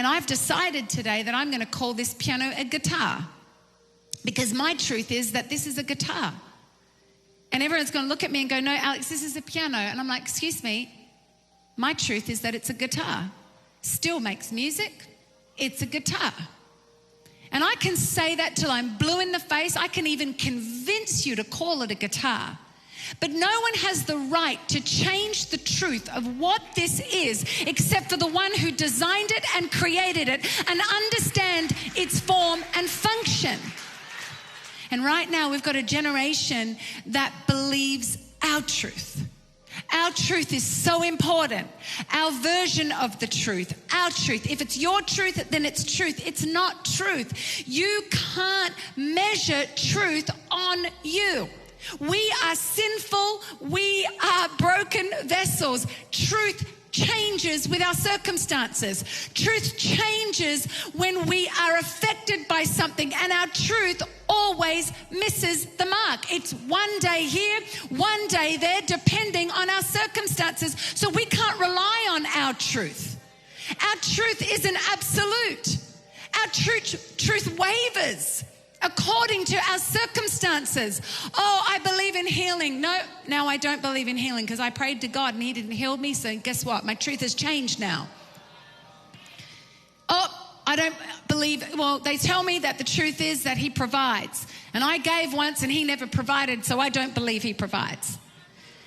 And I've decided today that I'm going to call this piano a guitar, because my truth is that this is a guitar. And everyone's going to look at me and go, no, Alex, this is a piano. And I'm like, excuse me, my truth is that it's a guitar. Still makes music, it's a guitar. And I can say that till I'm blue in the face. I can even convince you to call it a guitar. But no one has the right to change the truth of what this is except for the one who designed it and created it and understand its form and function. And right now we've got a generation that believes our truth. Our truth is so important. Our version of the truth, our truth. If it's your truth, then it's truth. It's not truth. You can't measure truth on you. We are sinful. We are broken vessels. Truth changes with our circumstances. Truth changes when we are affected by something, and our truth always misses the mark. It's one day here, one day there, depending on our circumstances. So we can't rely on our truth. Our truth isn't absolute. Our truth wavers according to our circumstances. Oh, I believe in healing. No, now I don't believe in healing because I prayed to God and he didn't heal me. So guess what? My truth has changed now. Oh, I don't believe, well, they tell me that the truth is that he provides. And I gave once and he never provided, so I don't believe he provides.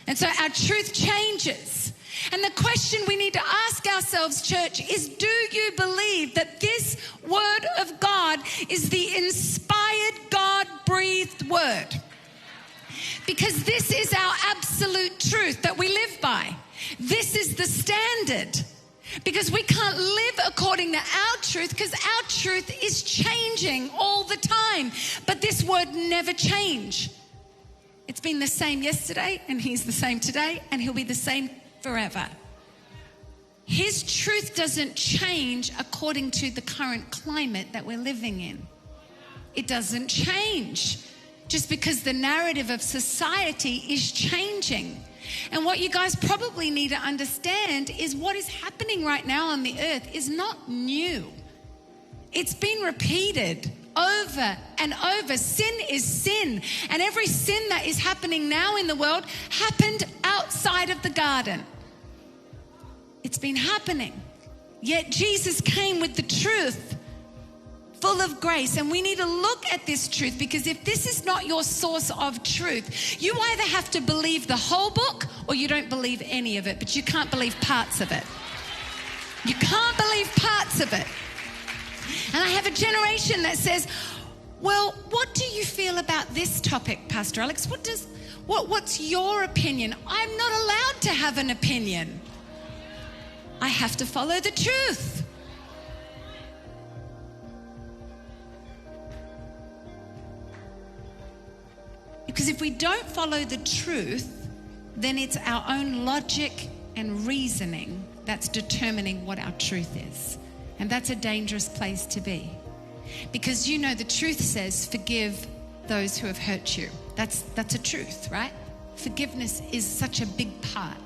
And so our truth changes. And the question we need to ask ourselves, church, is do you believe that this word of God is the inspired, God-breathed word? Because this is our absolute truth that we live by. This is the standard. Because we can't live according to our truth because our truth is changing all the time. But this word never changes. It's been the same yesterday and he's the same today and he'll be the same forever. His truth doesn't change according to the current climate that we're living in. It doesn't change just because the narrative of society is changing. And what you guys probably need to understand is what is happening right now on the earth is not new. It's been repeated over and over. Sin is sin. And every sin that is happening now in the world happened outside of the garden. It's been happening. Yet Jesus came with the truth, full of grace. And we need to look at this truth, because if this is not your source of truth, you either have to believe the whole book or you don't believe any of it, but you can't believe parts of it. You can't believe parts of it. And I have a generation that says, well, what do you feel about this topic, Pastor Alex? What's your opinion? I'm not allowed to have an opinion. I have to follow the truth. Because if we don't follow the truth, then it's our own logic and reasoning that's determining what our truth is. And that's a dangerous place to be. Because the truth says, forgive those who have hurt you. That's a truth, right? Forgiveness is such a big part.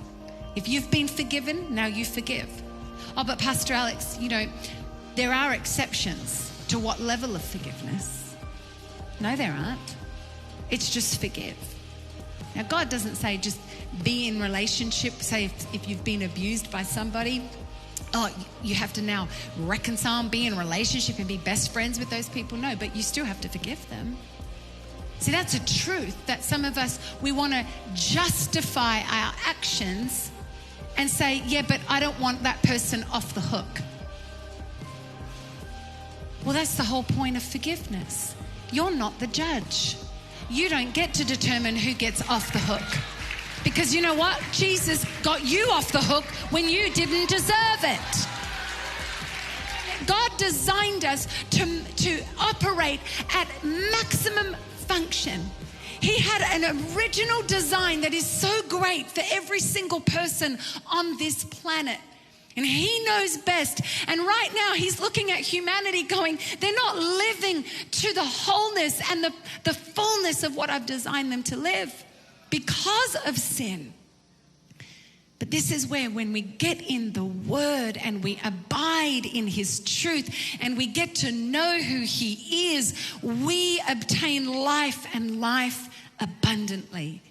If you've been forgiven, now you forgive. Oh, but Pastor Alex, there are exceptions to what level of forgiveness. No, there aren't. It's just forgive. Now, God doesn't say just be in relationship. Say if you've been abused by somebody, you have to now reconcile and be in a relationship and be best friends with those people. No, but you still have to forgive them. See, that's a truth that some of us, we want to justify our actions and say, yeah, but I don't want that person off the hook. Well, that's the whole point of forgiveness. You're not the judge. You don't get to determine who gets off the hook. Because you know what? Jesus got you off the hook when you didn't deserve it. God designed us to operate at maximum function. He had an original design that is so great for every single person on this planet. And he knows best. And right now he's looking at humanity going, they're not living to the wholeness and the fullness of what I've designed them to live because of sin. But this is where, when we get in the Word and we abide in His truth and we get to know who He is, we obtain life and life abundantly.